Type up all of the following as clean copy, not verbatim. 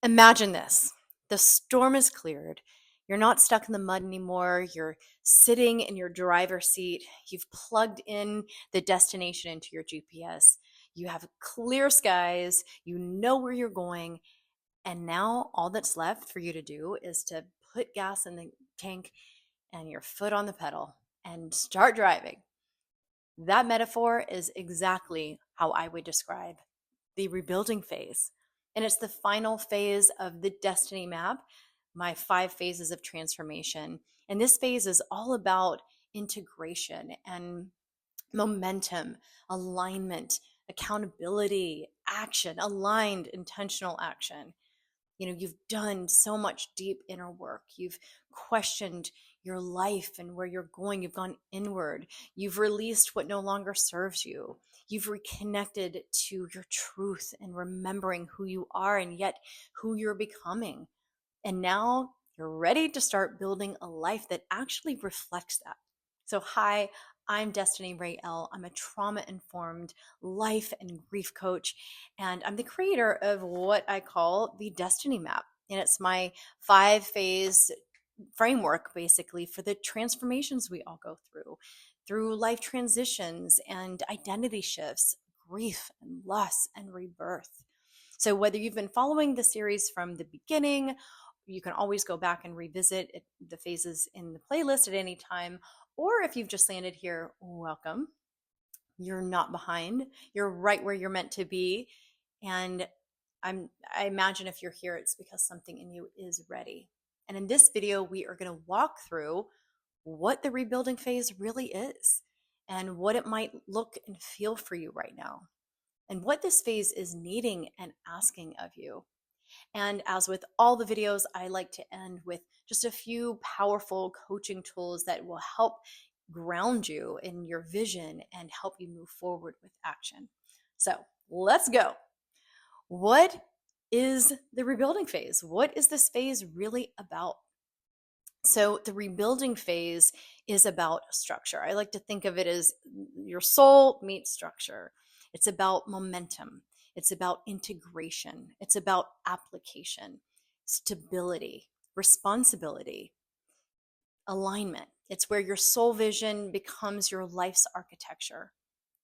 Imagine this. The storm is cleared. You're not stuck in the mud anymore. You're sitting in your driver's seat. You've plugged in the destination into your GPS. You have clear skies. You know where you're going. And now all that's left for you to do is to put gas in the tank and your foot on the pedal and start driving. That metaphor is exactly how I would describe the rebuilding phase. And it's the final phase of the destiny map, my 5 phases of transformation. And this phase is all about integration and momentum, alignment, accountability, action, aligned, intentional action. You've done so much deep inner work. You've questioned your life and where you're going. You've gone inward. You've released what no longer serves you. You've reconnected to your truth and remembering who you are and yet who you're becoming. And now you're ready to start building a life that actually reflects that. So, hi, I'm Destiny Rael. I'm a trauma informed life and grief coach, and I'm the creator of what I call the Destiny Map. And it's my 5 phase framework basically for the transformations we all go through life transitions and identity shifts, grief and loss and rebirth. So, whether you've been following the series from the beginning, you can always go back and revisit the phases in the playlist at any time. Or if you've just landed here, welcome. You're not behind. You're right where you're meant to be. And I imagine if you're here, it's because something in you is ready. And in this video, we are going to walk through what the rebuilding phase really is and what it might look and feel for you right now, and what this phase is needing and asking of you. And as with all the videos, I like to end with just a few powerful coaching tools that will help ground you in your vision and help you move forward with action. So let's go. What is the rebuilding phase? What is this phase really about? So the rebuilding phase is about structure. I like to think of it as your soul meets structure. It's about momentum. It's about integration. It's about application, stability, responsibility, alignment. It's where your soul vision becomes your life's architecture.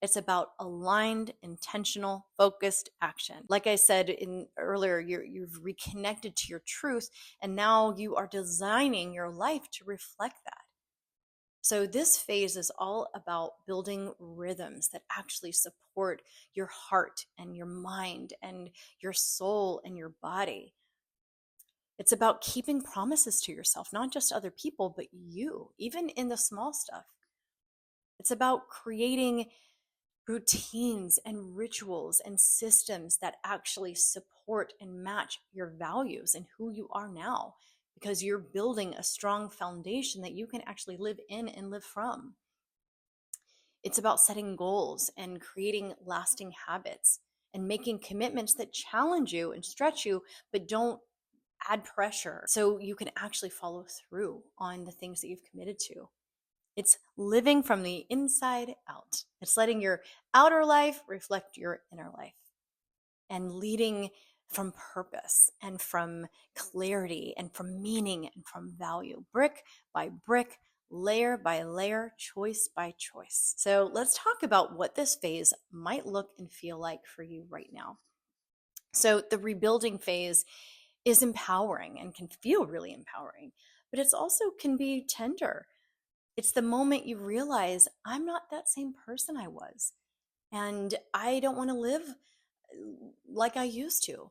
It's about aligned, intentional, focused action. Like I said earlier, you've reconnected to your truth, and now you are designing your life to reflect that. So this phase is all about building rhythms that actually support your heart and your mind and your soul and your body. It's about keeping promises to yourself, not just other people, but you, even in the small stuff. It's about creating routines and rituals and systems that actually support and match your values and who you are now, because you're building a strong foundation that you can actually live in and live from. It's about setting goals and creating lasting habits and making commitments that challenge you and stretch you, but don't add pressure, so you can actually follow through on the things that you've committed to. It's living from the inside out. It's letting your outer life reflect your inner life and leading from purpose and from clarity and from meaning and from value, brick by brick, layer by layer, choice by choice. So let's talk about what this phase might look and feel like for you right now. So the rebuilding phase is empowering and can feel really empowering, but it's also can be tender. It's the moment you realize I'm not that same person I was, and I don't want to live like I used to.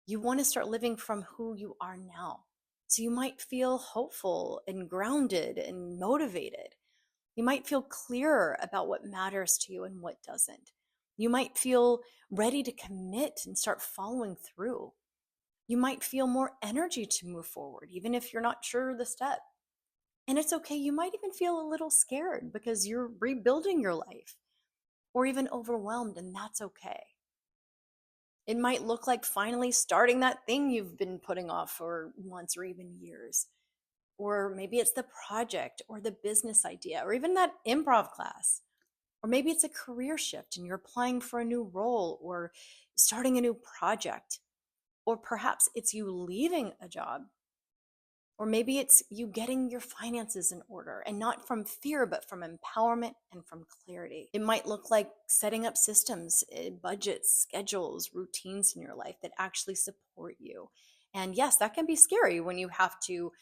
You want to start living from who you are now. So you might feel hopeful and grounded and motivated. You might feel clearer about what matters to you and what doesn't. You might feel ready to commit and start following through. You might feel more energy to move forward, even if you're not sure of the step. And it's okay. You might even feel a little scared because you're rebuilding your life, or even overwhelmed, and that's okay. It might look like finally starting that thing you've been putting off for months or even years. Or maybe it's the project or the business idea or even that improv class. Or maybe it's a career shift and you're applying for a new role or starting a new project. Or perhaps it's you leaving a job, or maybe it's you getting your finances in order, and not from fear, but from empowerment and from clarity. It might look like setting up systems, budgets, schedules, routines in your life that actually support you. And yes, that can be scary when you have to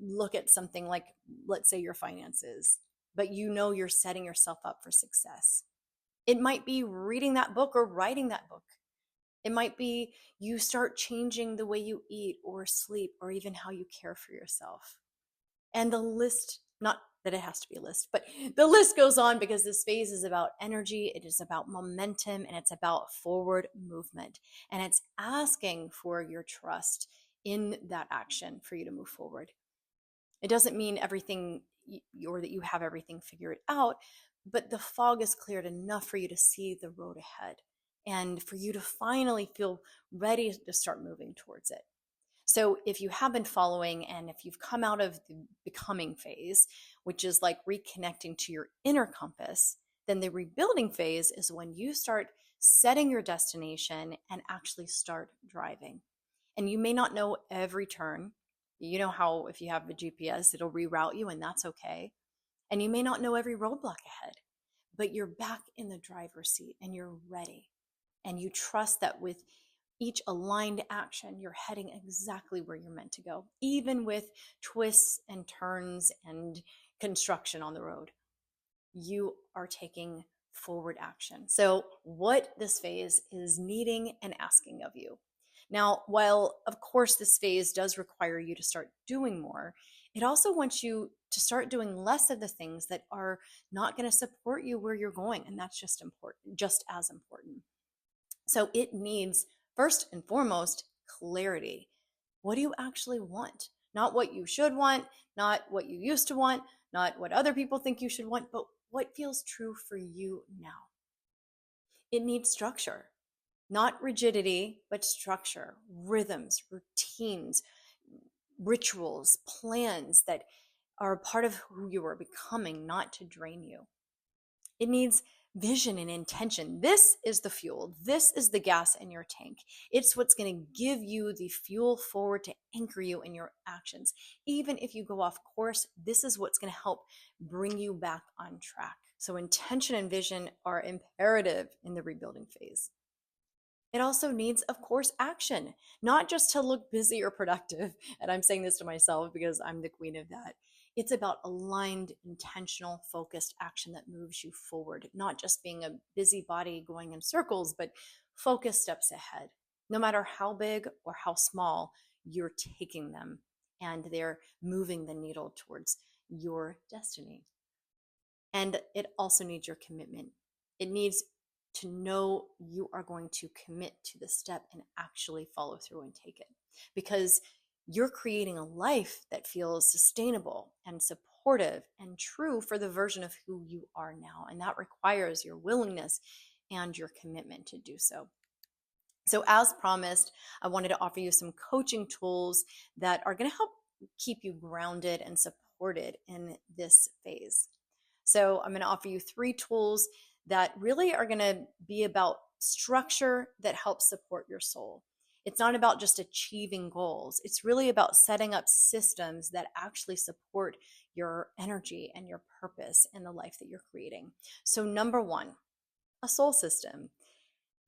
look at something like, let's say, your finances, but you know you're setting yourself up for success. It might be reading that book or writing that book. It might be you start changing the way you eat or sleep or even how you care for yourself. And the list, not that it has to be a list, but the list goes on, because this phase is about energy, it is about momentum, and it's about forward movement. And it's asking for your trust in that action for you to move forward. It doesn't mean everything or that you have everything figured out, but the fog is cleared enough for you to see the road ahead and for you to finally feel ready to start moving towards it. So if you have been following, and if you've come out of the becoming phase, which is like reconnecting to your inner compass, then the rebuilding phase is when you start setting your destination and actually start driving. And you may not know every turn. You know how if you have a GPS, it'll reroute you, and that's okay. And you may not know every roadblock ahead, but you're back in the driver's seat and you're ready. And you trust that with each aligned action, you're heading exactly where you're meant to go, even with twists and turns and construction on the road. You are taking forward action. So, what this phase is needing and asking of you. Now, while of course this phase does require you to start doing more, it also wants you to start doing less of the things that are not going to support you where you're going. And that's just important, just as important. So it needs, first and foremost, clarity. What do you actually want? Not what you should want, not what you used to want, not what other people think you should want, but what feels true for you now. It needs structure, not rigidity, but structure, rhythms, routines, rituals, plans that are a part of who you are becoming, not to drain you. It needs vision and intention. This is the fuel. This is the gas in your tank. It's what's going to give you the fuel forward to anchor you in your actions. Even if you go off course, this is what's going to help bring you back on track. So intention and vision are imperative in the rebuilding phase. It also needs, of course, action, not just to look busy or productive. And I'm saying this to myself because I'm the queen of that. It's about aligned, intentional, focused action that moves you forward, not just being a busybody going in circles, but focused steps ahead. No matter how big or how small, you're taking them and they're moving the needle towards your destiny. And it also needs your commitment. It needs to know you are going to commit to the step and actually follow through and take it, because you're creating a life that feels sustainable and supportive and true for the version of who you are now. And that requires your willingness and your commitment to do so. So, as promised, I wanted to offer you some coaching tools that are going to help keep you grounded and supported in this phase. So I'm going to offer you 3 tools that really are going to be about structure that helps support your soul. It's not about just achieving goals. It's really about setting up systems that actually support your energy and your purpose in the life that you're creating. So number 1, a soul system.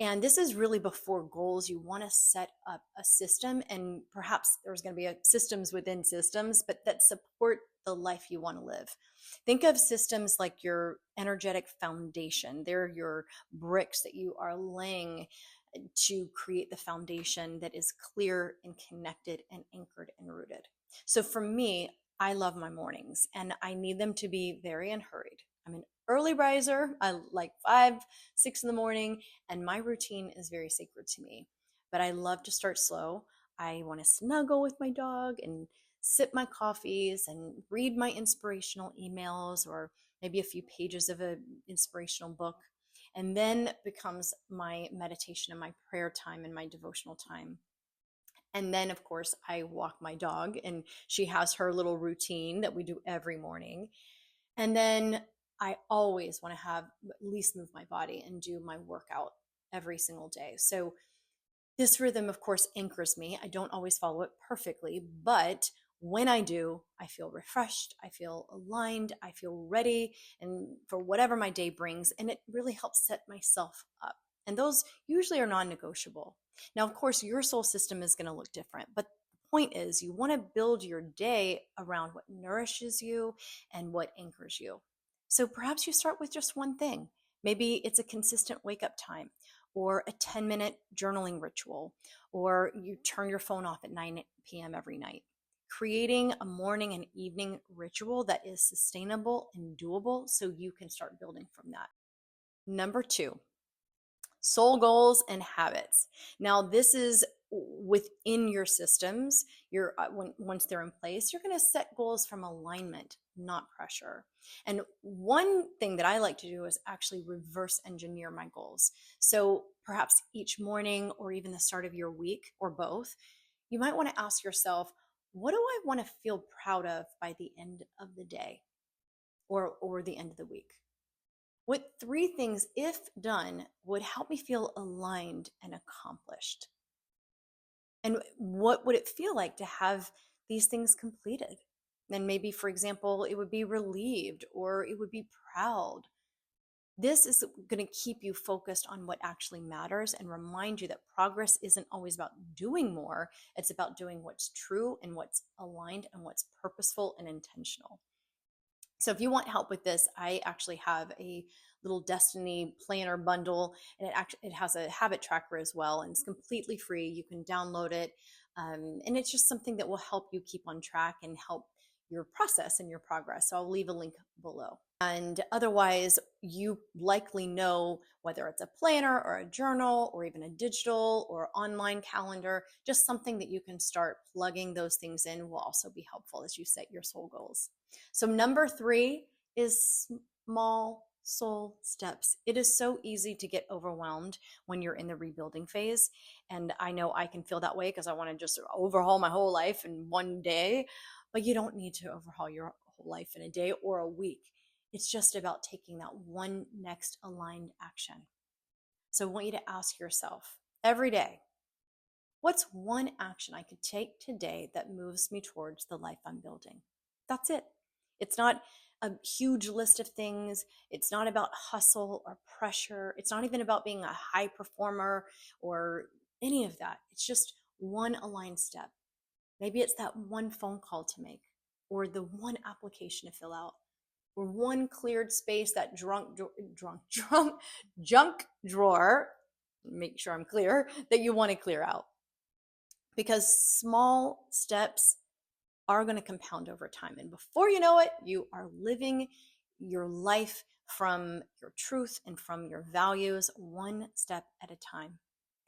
And this is really before goals. You want to set up a system, and perhaps there's going to be systems within systems, but that support the life you want to live. Think of systems like your energetic foundation. They're your bricks that you are laying to create the foundation that is clear and connected and anchored and rooted. So for me, I love my mornings and I need them to be very unhurried. I'm an early riser. I like 5, 6 in the morning, and my routine is very sacred to me. But I love to start slow. I want to snuggle with my dog and sip my coffees and read my inspirational emails or maybe a few pages of an inspirational book. And then becomes my meditation and my prayer time and my devotional time. And then, of course, I walk my dog, and she has her little routine that we do every morning. And then I always want to have at least move my body and do my workout every single day. So This rhythm, of course, anchors me. I don't always follow it perfectly, but when I do, I feel refreshed, I feel aligned, I feel ready and for whatever my day brings, and it really helps set myself up. And those usually are non-negotiable. Now, of course, your soul system is going to look different, but the point is you want to build your day around what nourishes you and what anchors you. So perhaps you start with just one thing. Maybe it's a consistent wake up time or a 10-minute journaling ritual, or you turn your phone off at 9 p.m. every night. Creating a morning and evening ritual that is sustainable and doable so you can start building from that. Number two, soul goals and habits. Now, this is within your systems. Once they're in place, you're going to set goals from alignment, not pressure. And one thing that I like to do is actually reverse engineer my goals. So perhaps each morning or even the start of your week or both, you might want to ask yourself, what do I want to feel proud of by the end of the day or the end of the week? What three things, if done, would help me feel aligned and accomplished? And what would it feel like to have these things completed? Then maybe, for example, it would be relieved or it would be proud. This is going to keep you focused on what actually matters and remind you that progress isn't always about doing more. It's about doing what's true and what's aligned and what's purposeful and intentional. So if you want help with this, I actually have a little Destiny planner bundle, and it has a habit tracker as well, and it's completely free. You can download it, and it's just something that will help you keep on track and help your process and your progress. So I'll leave a link below. And otherwise, you likely know whether it's a planner or a journal or even a digital or online calendar, just something that you can start plugging those things in will also be helpful as you set your soul goals. So number three is small soul steps. It is so easy to get overwhelmed when you're in the rebuilding phase. And I know I can feel that way because I want to just overhaul my whole life in one day, but you don't need to overhaul your whole life in a day or a week. It's just about taking that one next aligned action. So I want you to ask yourself every day, what's one action I could take today that moves me towards the life I'm building? That's it. It's not a huge list of things. It's not about hustle or pressure. It's not even about being a high performer or any of that. It's just one aligned step. Maybe it's that one phone call to make or the one application to fill out or one cleared space, that junk drawer, make sure I'm clear, that you want to clear out. Because small steps are going to compound over time. And before you know it, you are living your life from your truth and from your values, one step at a time.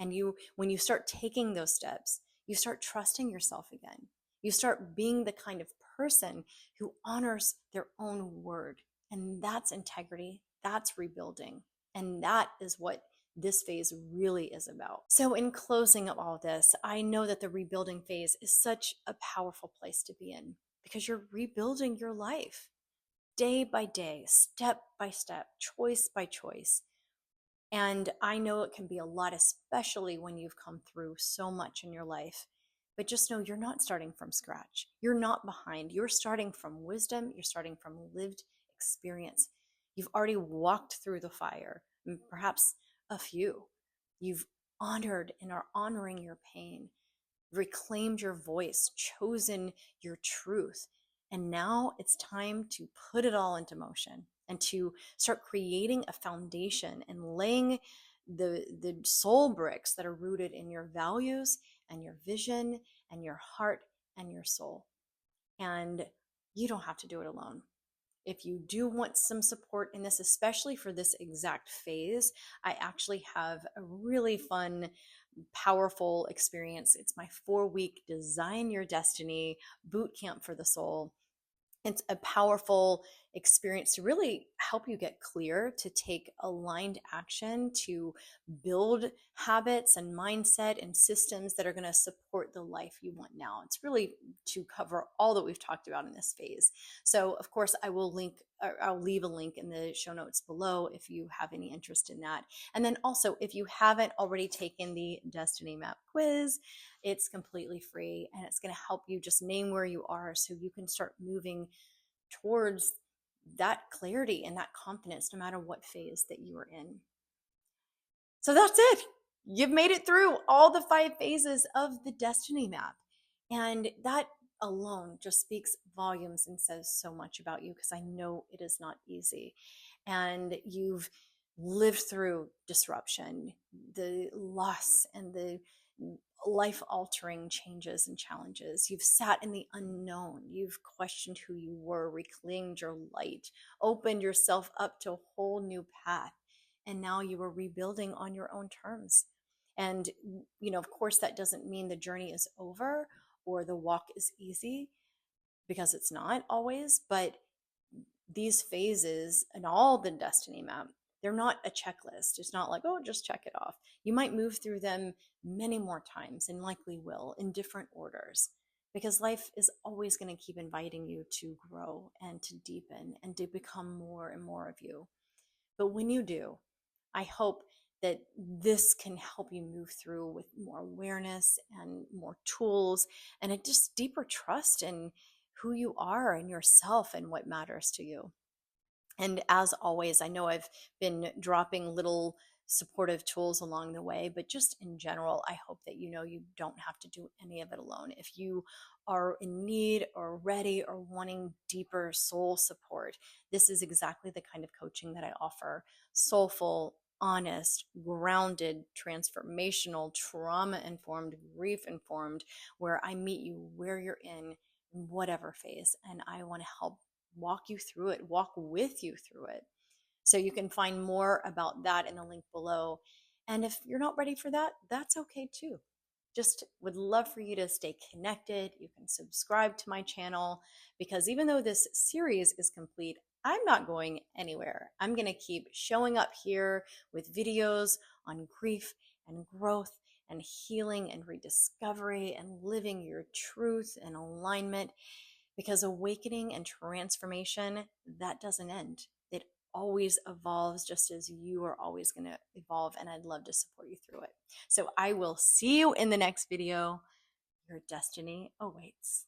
And when you start taking those steps, you start trusting yourself again. You start being the kind of person who honors their own word. And that's integrity. That's rebuilding. And that is what this phase really is about. So in closing of all this, I know that the rebuilding phase is such a powerful place to be in because you're rebuilding your life day by day, step by step, choice by choice. And I know it can be a lot, especially when you've come through so much in your life. But just know you're not starting from scratch. You're not behind. You're starting from wisdom. You're starting from lived experience. You've already walked through the fire, perhaps a few. You've honored and are honoring your pain, reclaimed your voice, chosen your truth. And now it's time to put it all into motion and to start creating a foundation and laying the soul bricks that are rooted in your values and your vision and your heart and your soul. And you don't have to do it alone. If you do want some support in this, especially for this exact phase, I actually have a really fun, powerful experience. It's my 4-week Design Your Destiny boot camp for the soul. It's a powerful experience to really help you get clear, to take aligned action, to build habits and mindset and systems that are going to support the life you want now. It's really to cover all that we've talked about in this phase. So, of course, I'll leave a link in the show notes below if you have any interest in that. And then also, if you haven't already taken the Destiny Map quiz, it's completely free and it's going to help you just name where you are so you can start moving towards that clarity and that confidence no matter what phase that you are in. So that's it. You've made it through all the 5 phases of the Destiny Map. And that alone just speaks volumes and says so much about you, because I know it is not easy. And you've lived through disruption, the loss, and the life altering changes and challenges. You've sat in the unknown. You've questioned who you were, reclaimed your light, opened yourself up to a whole new path. And now you are rebuilding on your own terms. And, of course, that doesn't mean the journey is over or the walk is easy, because it's not always. But these phases and all the Destiny Map, they're not a checklist. It's not like, oh, just check it off. You might move through them many more times, and likely will, in different orders, because life is always going to keep inviting you to grow and to deepen and to become more and more of you. But when you do, I hope that this can help you move through with more awareness and more tools and a just deeper trust in who you are and yourself and what matters to you. And as always, I know I've been dropping little supportive tools along the way, but just in general, I hope that you don't have to do any of it alone. If you are in need or ready or wanting deeper soul support, this is exactly the kind of coaching that I offer. Soulful, honest, grounded, transformational, trauma informed, grief informed, where I meet you where you're in whatever phase, and I want to help walk you through it, walk with you through it. So you can find more about that in the link below. And if you're not ready for that, that's okay too. Just would love for you to stay connected. You can subscribe to my channel, because even though this series is complete, I'm not going anywhere. I'm going to keep showing up here with videos on grief and growth and healing and rediscovery and living your truth and alignment, because awakening and transformation, that doesn't end. It always evolves, just as you are always going to evolve, and I'd love to support you through it. So I will see you in the next video. Your destiny awaits.